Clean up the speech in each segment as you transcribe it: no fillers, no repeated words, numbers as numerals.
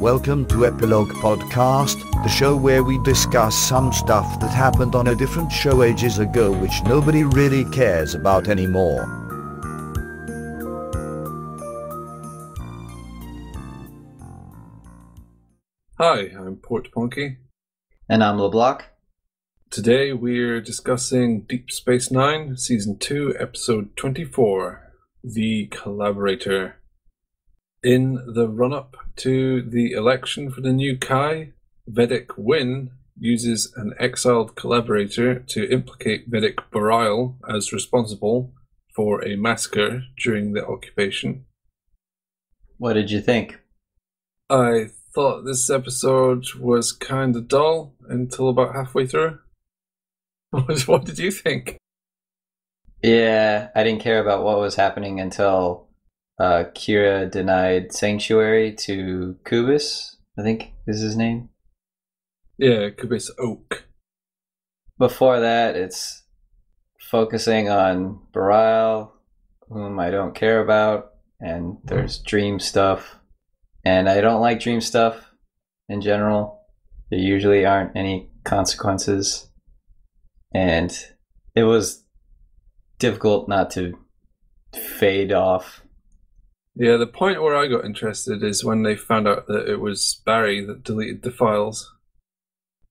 Welcome to Epilogue Podcast, the show where we discuss some stuff that happened on a different show ages ago which nobody really cares about anymore. Hi, I'm Portponky. And I'm LeBloc. Today we're discussing Deep Space Nine, Season 2, Episode 24, The Collaborator. In the run-up to the election for the new Kai, Vedic Wynn uses an exiled collaborator to implicate Vedic Bareil as responsible for a massacre during the occupation. What did you think? I thought this episode was kind of dull until about halfway through. What did you think? Yeah, I didn't care about what was happening until Kira denied sanctuary to Kubis, I think is his name. Yeah, Kubis Oak. Before that, it's focusing on Bareil, whom I don't care about, and there's dream stuff. And I don't like dream stuff in general. There usually aren't any consequences. And it was difficult not to fade off. Yeah, the point where I got interested is when they found out that it was Barry that deleted the files.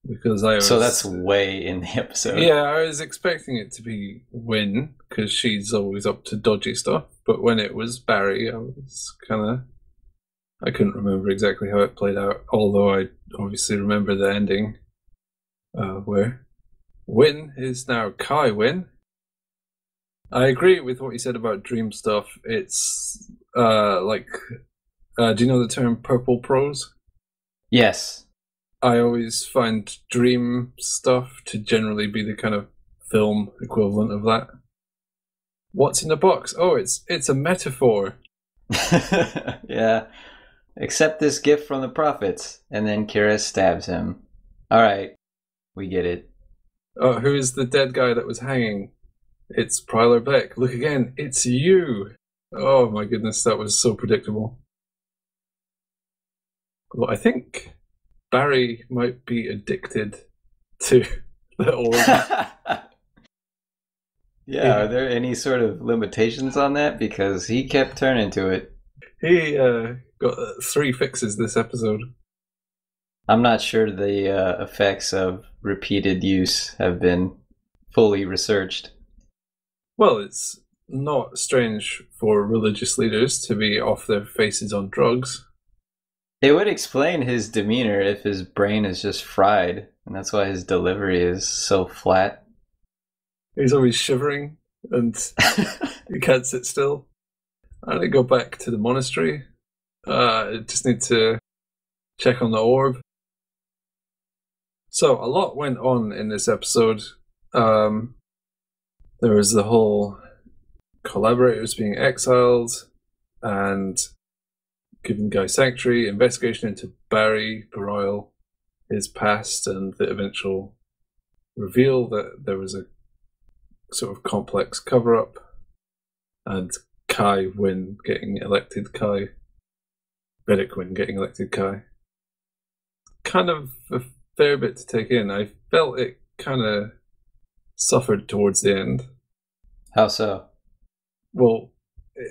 Because So that's way in the episode. Yeah, I was expecting it to be Wynn, because she's always up to dodgy stuff. But when it was Barry, I couldn't remember exactly how it played out, although I obviously remember the ending, where Wynn is now Kai Wynn. I agree with what you said about dream stuff. It's do you know the term purple prose? Yes. I always find dream stuff to generally be the kind of film equivalent of that. What's in the box? Oh, it's a metaphor. Yeah. Accept this gift from the prophets. And then Kira stabs him. Alright. We get it. Oh, who is the dead guy that was hanging? It's Pryler Beck. Look again. It's you. Oh my goodness, that was so predictable. Well, I think Barry might be addicted to the orb. Yeah, are there any sort of limitations on that? Because he kept turning to it. He got 3 fixes this episode. I'm not sure the effects of repeated use have been fully researched. Well, it's not strange for religious leaders to be off their faces on drugs. It would explain his demeanor if his brain is just fried, and that's why his delivery is so flat. He's always shivering, and he can't sit still. I'm going to go back to the monastery. I just need to check on the orb. So, a lot went on in this episode. There was the whole collaborators being exiled and giving Guy sanctuary, investigation into Barry Bareil, his past, and the eventual reveal that there was a sort of complex cover-up, and Kai Wynn getting elected Kai. Vedic Wynn getting elected Kai. Kind of a fair bit to take in. I felt it kind of suffered towards the end. How so? Well,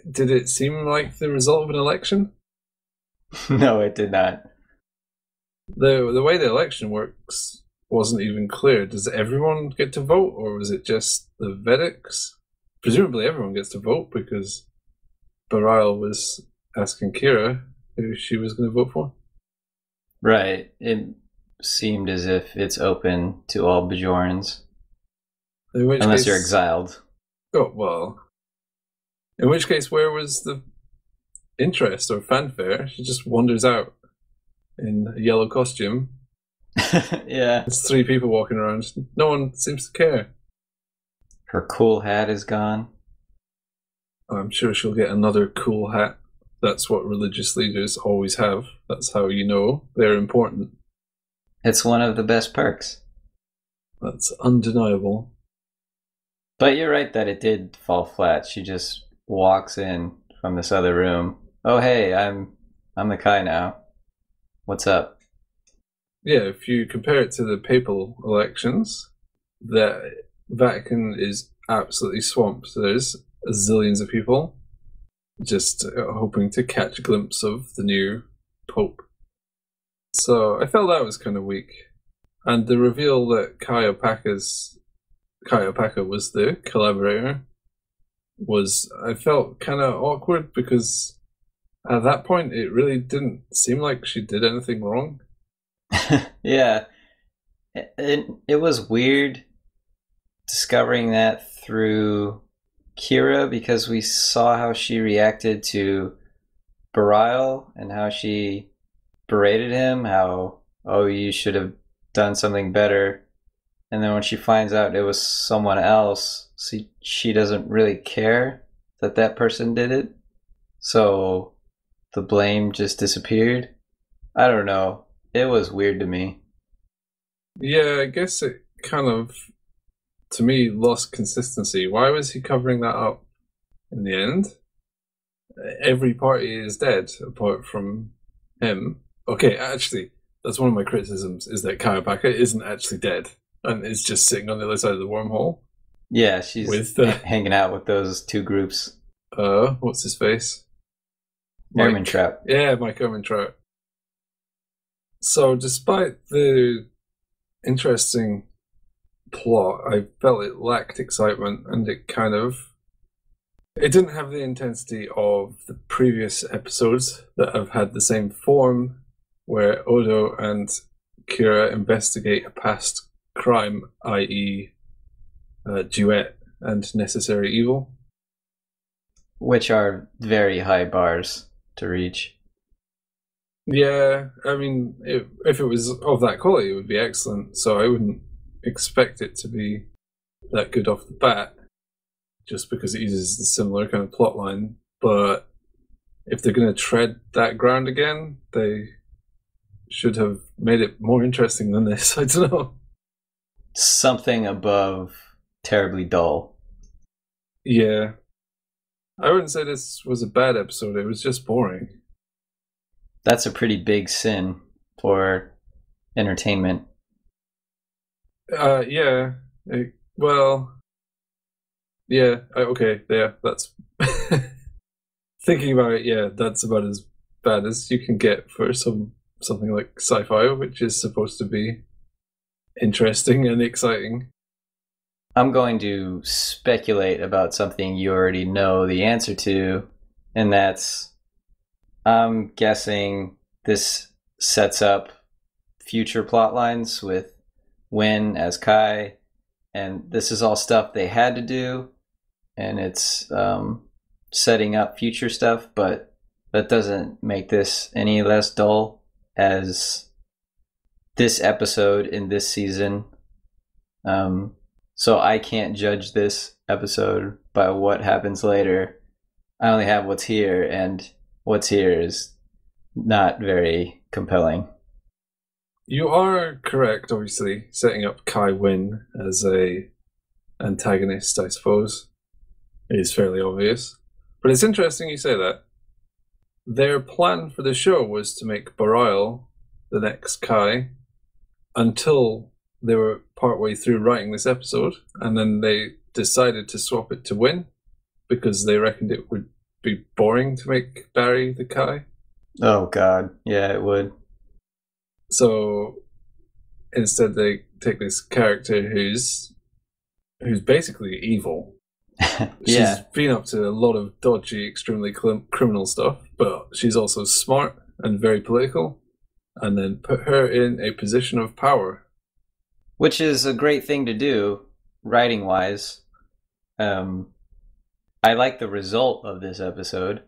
did it seem like the result of an election? No, it did not. The way the election works wasn't even clear. Does everyone get to vote, or was it just the Vedics? Presumably everyone gets to vote, because Bareil was asking Kira who she was going to vote for. Right. It seemed as if it's open to all Bajorans. Unless you're exiled. Oh, well. In which case, where was the interest or fanfare? She just wanders out in a yellow costume. Yeah. There's 3 people walking around. No one seems to care. Her cool hat is gone. I'm sure she'll get another cool hat. That's what religious leaders always have. That's how you know they're important. It's one of the best perks. That's undeniable. But you're right that it did fall flat. She just walks in from this other room. Oh, hey, I'm the Kai now. What's up? Yeah, if you compare it to the papal elections, the Vatican is absolutely swamped. There's zillions of people just hoping to catch a glimpse of the new pope. So I felt that was kind of weak. And the reveal that Kai Opaka was the collaborator I felt kind of awkward because at that point it really didn't seem like she did anything wrong. Yeah. It was weird discovering that through Kira because we saw how she reacted to Barial and how she berated him, how, oh, you should have done something better. And then when she finds out it was someone else, she doesn't really care that that person did it. So the blame just disappeared. I don't know. It was weird to me. Yeah, I guess it kind of, to me, lost consistency. Why was he covering that up in the end? Every party is dead apart from him. Okay, actually, that's one of my criticisms, is that Kayapaka isn't actually dead and is just sitting on the other side of the wormhole. Yeah, she's with hanging out with those two groups. What's his face? Ehrmantraut. Yeah, Mike Ehrmantraut. So despite the interesting plot, I felt it lacked excitement and it didn't have the intensity of the previous episodes that have had the same form, where Odo and Kira investigate a past crime, i.e. Duet and Necessary Evil. Which are very high bars to reach. Yeah, I mean, if it was of that quality, it would be excellent. So I wouldn't expect it to be that good off the bat, just because it uses the similar kind of plot line. But if they're going to tread that ground again, they should have made it more interesting than this. I don't know. Something above terribly dull. Yeah. I wouldn't say this was a bad episode. It was just boring. That's a pretty big sin for entertainment. Yeah. Well, yeah. Okay. Yeah. That's thinking about it. Yeah, that's about as bad as you can get for something like sci-fi, which is supposed to be interesting and exciting. I'm going to speculate about something you already know the answer to, and that's, I'm guessing this sets up future plot lines with Wynn as Kai, and this is all stuff they had to do, and it's setting up future stuff, but that doesn't make this any less dull as this episode in this season. So I can't judge this episode by what happens later. I only have what's here, and what's here is not very compelling. You are correct, obviously, setting up Kai Wynn as a antagonist, I suppose, is fairly obvious. But it's interesting you say that. Their plan for the show was to make Barial the next Kai until they were partway through writing this episode, and then they decided to swap it to Wynn because they reckoned it would be boring to make Barry the Kai. Oh god, yeah, it would. So instead they take this character who's basically evil. Yeah. She's been up to a lot of dodgy, extremely criminal stuff, but she's also smart and very political, and then put her in a position of power. Which is a great thing to do, writing-wise. I like the result of this episode.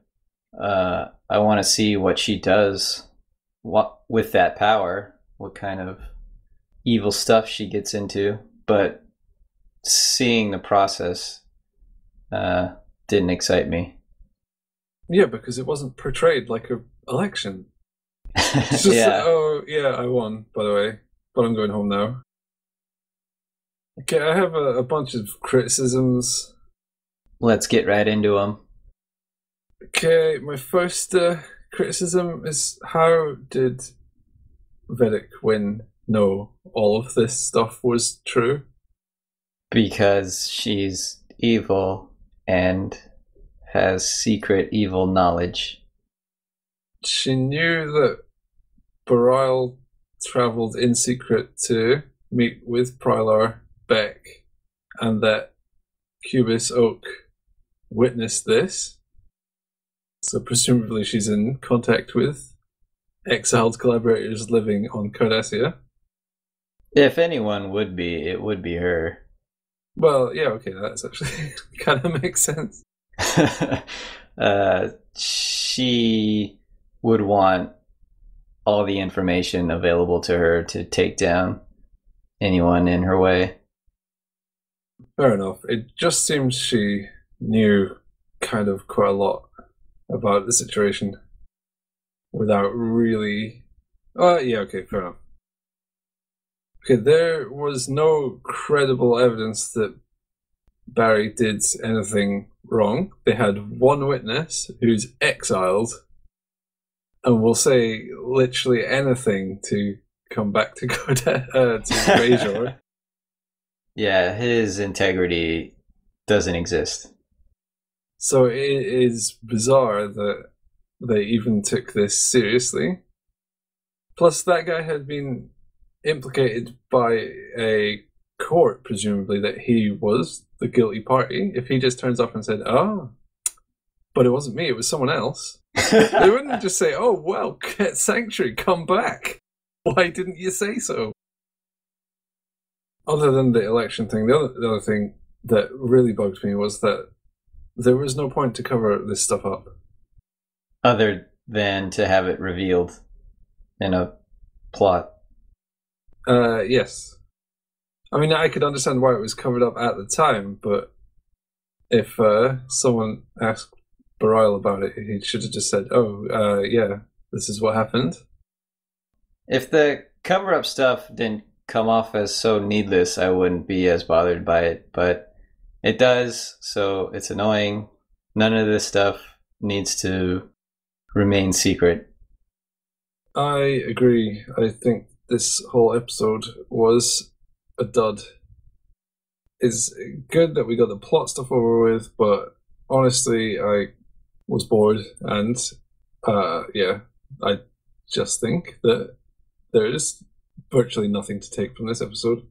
I want to see what she does with that power, what kind of evil stuff she gets into, but seeing the process didn't excite me. Yeah, because it wasn't portrayed like an election. It's just, Yeah. oh, yeah, I won, by the way, but I'm going home now. Okay, I have a bunch of criticisms. Let's get right into them. Okay, my first criticism is, how did Vedic Wynn know all of this stuff was true? Because she's evil and has secret evil knowledge. She knew that Barile travelled in secret to meet with Prylar Beck, and that Cubis Oak witnessed this. So presumably she's in contact with exiled collaborators living on Cardassia. If anyone would be, it would be her. Well, yeah, okay, that's actually kind of makes sense. She would want all the information available to her to take down anyone in her way. Fair enough. It just seems she knew kind of quite a lot about the situation without really... yeah, okay, fair enough. Okay, there was no credible evidence that Barry did anything wrong. They had one witness who's exiled and will say literally anything to come back to Greyjoy. Yeah, his integrity doesn't exist. So it is bizarre that they even took this seriously. Plus, that guy had been implicated by a court, presumably, that he was the guilty party. If he just turns up and said, "Oh, but it wasn't me, it was someone else," they wouldn't just say, "Oh, well, get Sanctuary, come back. Why didn't you say so?" Other than the election thing, the other thing that really bugged me was that there was no point to cover this stuff up. Other than to have it revealed in a plot. Yes. I mean, I could understand why it was covered up at the time, but if someone asked Barile about it, he should have just said, "Oh, yeah, this is what happened." If the cover-up stuff didn't come off as so needless, I wouldn't be as bothered by it, but it does, so it's annoying. None of this stuff needs to remain secret. I agree. I think this whole episode was a dud. It's good that we got the plot stuff over with, but honestly, I was bored, and yeah, I just think that there is virtually nothing to take from this episode,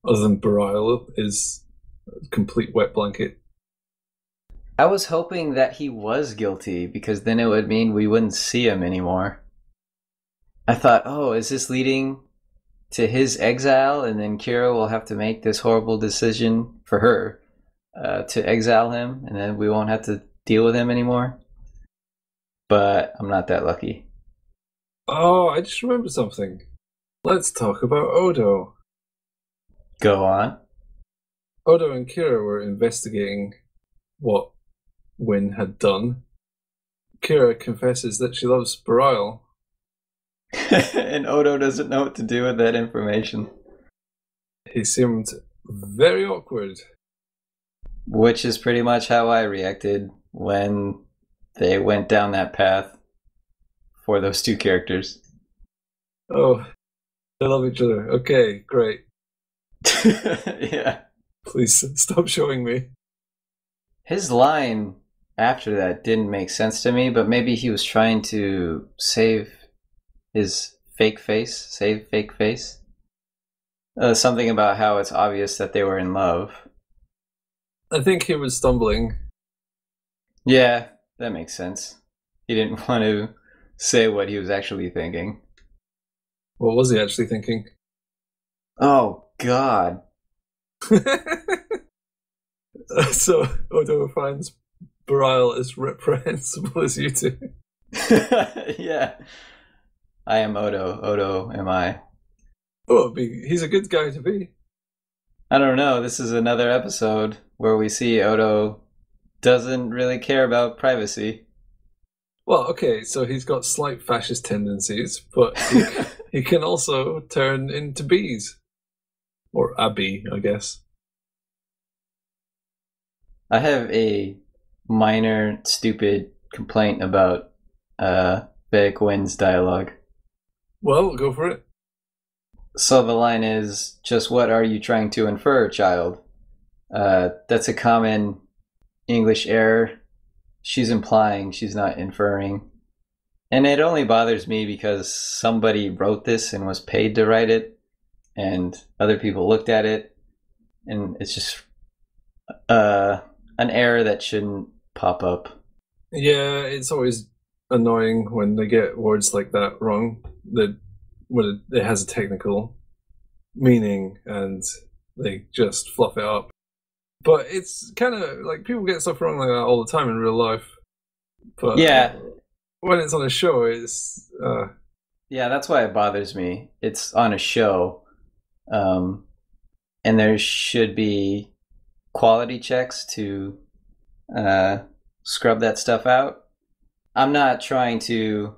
other than Barile is a complete wet blanket. I was hoping that he was guilty, because then it would mean we wouldn't see him anymore. I thought, oh, is this leading to his exile, and then Kira will have to make this horrible decision for her to exile him, and then we won't have to deal with him anymore? But I'm not that lucky. Oh, I just remembered something. Let's talk about Odo. Go on. Odo and Kira were investigating what Wynn had done. Kira confesses that she loves Barile. And Odo doesn't know what to do with that information. He seemed very awkward. Which is pretty much how I reacted when they went down that path for those two characters. Oh, they love each other. Okay, great. Yeah. Please stop showing me. His line after that didn't make sense to me, but maybe he was trying to save his fake face. Save fake face. Something about how it's obvious that they were in love. I think he was stumbling. Yeah, that makes sense. He didn't want to say what he was actually thinking. What was he actually thinking? Oh, God. So Odo finds Barile as reprehensible as you two. Yeah. I am Odo. Odo am I. Oh, he's a good guy to be. I don't know. This is another episode where we see Odo doesn't really care about privacy. Well, okay, so he's got slight fascist tendencies, but he can also turn into bees. Or a bee, I guess. I have a minor, stupid complaint about Vedic Wynn's dialogue. Well, go for it. So the line is, just what are you trying to infer, child? That's a common English error. She's implying, she's not inferring. And it only bothers me because somebody wrote this and was paid to write it, and other people looked at it, and it's just an error that shouldn't pop up. Yeah, it's always annoying when they get words like that wrong. That when it has a technical meaning and they just fluff it up. But it's kind of like people get stuff wrong like that all the time in real life. But Yeah. When it's on a show, it's Yeah, that's why it bothers me. It's on a show, and there should be quality checks to scrub that stuff out. I'm not trying to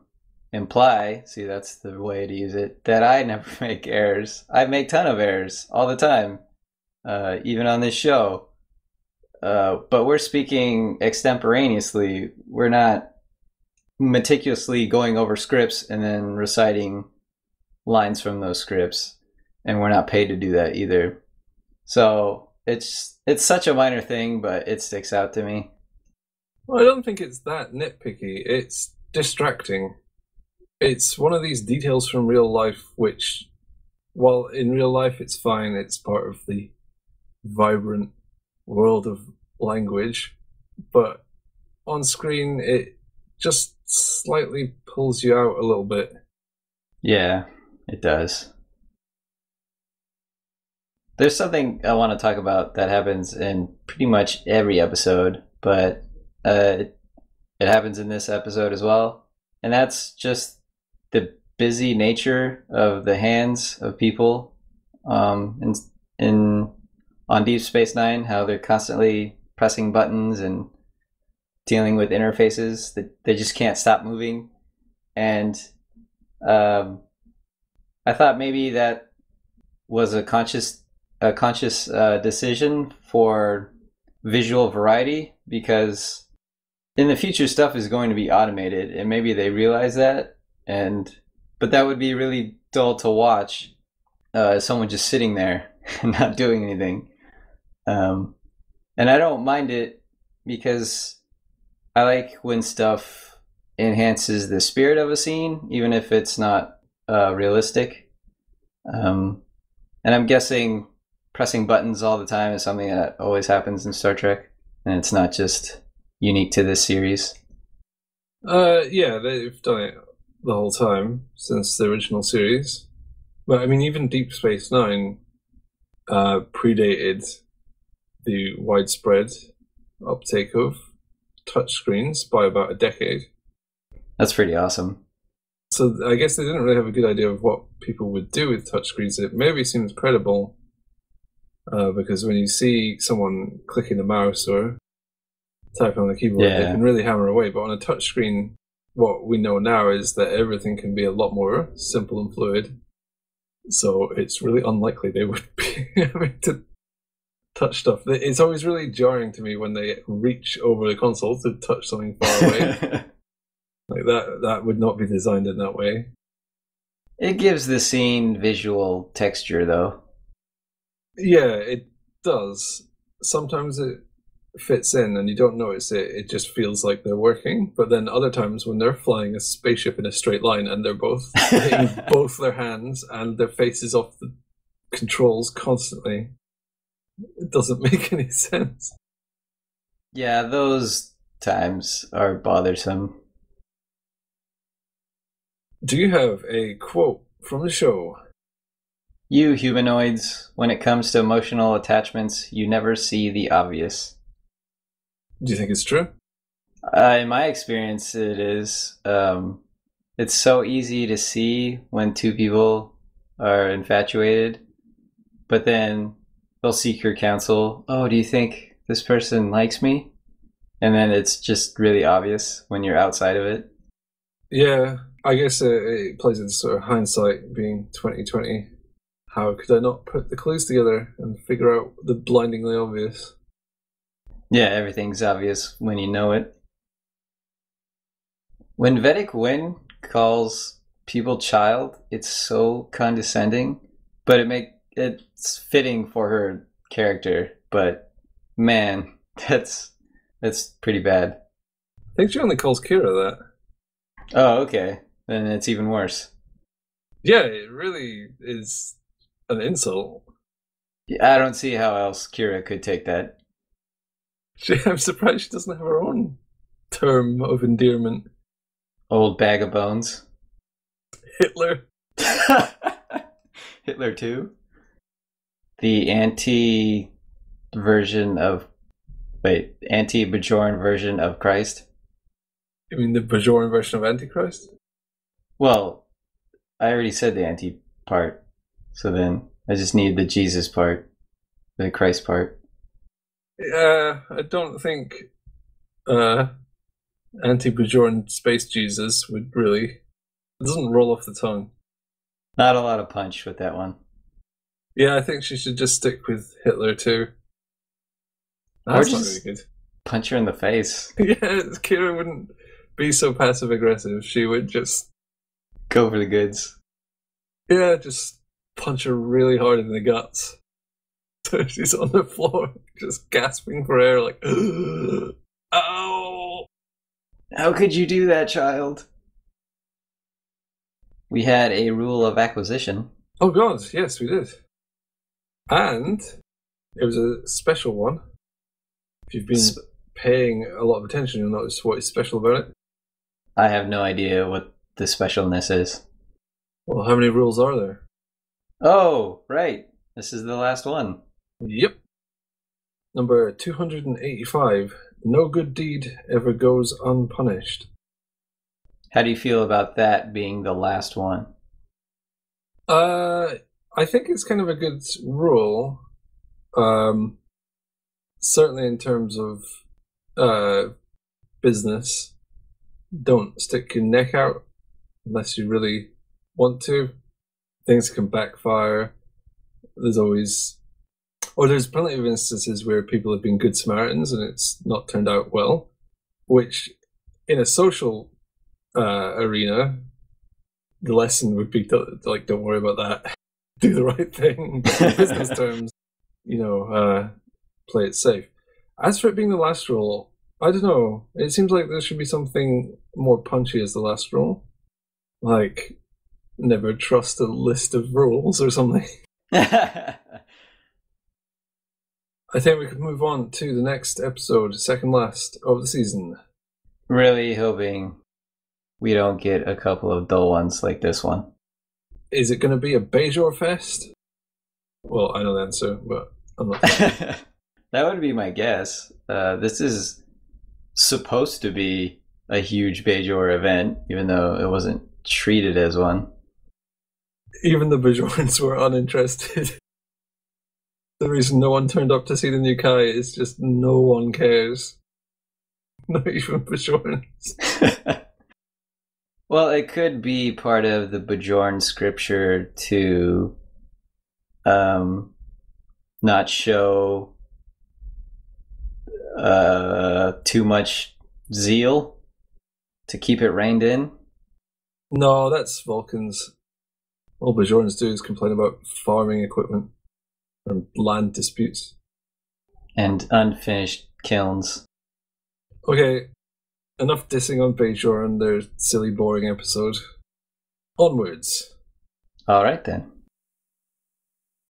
imply, see, that's the way to use it, that I never make errors. I make ton of errors all the time, even on this show. But we're speaking extemporaneously. We're not meticulously going over scripts and then reciting lines from those scripts, and we're not paid to do that either. So it's such a minor thing, but it sticks out to me. Well, I don't think it's that nitpicky. It's distracting. It's one of these details from real life which, while in real life it's fine, it's part of the vibrant world of language, but on screen it just slightly pulls you out a little bit. Yeah, it does. There's something I want to talk about that happens in pretty much every episode, but it happens in this episode as well. And that's just the busy nature of the hands of people in on Deep Space Nine, how they're constantly pressing buttons and dealing with interfaces that they just can't stop moving. And I thought maybe that was a conscious decision for visual variety, because in the future stuff is going to be automated, and maybe they realize that. But that would be really dull to watch, someone just sitting there and not doing anything. And I don't mind it because I like when stuff enhances the spirit of a scene, even if it's not realistic. And I'm guessing pressing buttons all the time is something that always happens in Star Trek, and it's not just unique to this series. Yeah, they've done it the whole time since the original series. But I mean, even Deep Space Nine predated the widespread uptake of touchscreens by about a decade. That's pretty awesome. So I guess they didn't really have a good idea of what people would do with touchscreens. It maybe seems credible because when you see someone clicking a mouse or typing on the keyboard, they can really hammer away. But on a touchscreen, what we know now is that everything can be a lot more simple and fluid. So it's really unlikely they would be having to touch stuff. It's always really jarring to me when they reach over the console to touch something far away. Like that would not be designed in that way. It gives the scene visual texture, though. Yeah, it does. Sometimes it fits in and you don't notice it. It just feels like they're working. But then other times when they're flying a spaceship in a straight line and they're both hitting both their hands and their faces off the controls constantly, it doesn't make any sense. Yeah, those times are bothersome. Do you have a quote from the show? You humanoids, when it comes to emotional attachments, you never see the obvious. Do you think it's true? In my experience, it is. It's so easy to see when two people are infatuated, but then they'll seek your counsel. Oh, do you think this person likes me? And then it's just really obvious when you're outside of it. Yeah, I guess it plays into sort of hindsight being 2020. How could I not put the clues together and figure out the blindingly obvious? Yeah, everything's obvious when you know it. When Vedic Wynn calls people child. It's so condescending, but it's fitting for her character. But man, that's pretty bad. I think she only calls Kira that. Oh, okay. Then it's even worse. Yeah, it really is an insult. I don't see how else Kira could take that. I'm surprised she doesn't have her own term of endearment. Old bag of bones. Hitler. Hitler too? The anti-Bajoran version of Christ? You mean the Bajoran version of Antichrist? Well, I already said the anti part, so then I just need the Jesus part, the Christ part. Yeah, I don't think anti-Bajoran space Jesus would really... It doesn't roll off the tongue. Not a lot of punch with that one. Yeah, I think she should just stick with Hitler too. That's not really good. Punch her in the face. Yeah, Kira wouldn't be so passive-aggressive. She would just... Go for the goods. Yeah, just punch her really hard in the guts. So she's on the floor, just gasping for air, like, ow! How could you do that, child? We had a rule of acquisition. Oh god, yes, we did. And it was a special one. If you've been paying a lot of attention, you'll notice what is special about it. I have no idea what the specialness is. Well, how many rules are there? Oh, right. This is the last one. Yep. Number 285. No good deed ever goes unpunished. How do you feel about that being the last one? I think it's kind of a good rule. Certainly in terms of business. Don't stick your neck out unless you really want to. Things can backfire. There's plenty of instances where people have been good Samaritans and it's not turned out well, which in a social arena, the lesson would be to, like, don't worry about that. Do the right thing. In business terms, play it safe. As for it being the last rule, I don't know. It seems like there should be something more punchy as the last rule. Like, never trust a list of rules or something. I think we could move on to the next episode, second last of the season. Really hoping we don't get a couple of dull ones like this one. Is it going to be a Bajor fest? Well, I know the answer, but I'm not sure. That would be my guess. This is supposed to be a huge Bajor event, even though it wasn't treated as one. Even the Bajorans were uninterested. The reason no one turned up to see the new Kai is just no one cares. Not even Bajorans. Well, it could be part of the Bajoran scripture to not show too much zeal, to keep it reined in. No, that's Vulcans. All Bajorans do is complain about farming equipment and land disputes. And unfinished kilns. Okay, enough dissing on Bajor and their silly, boring episode. Onwards. All right, then.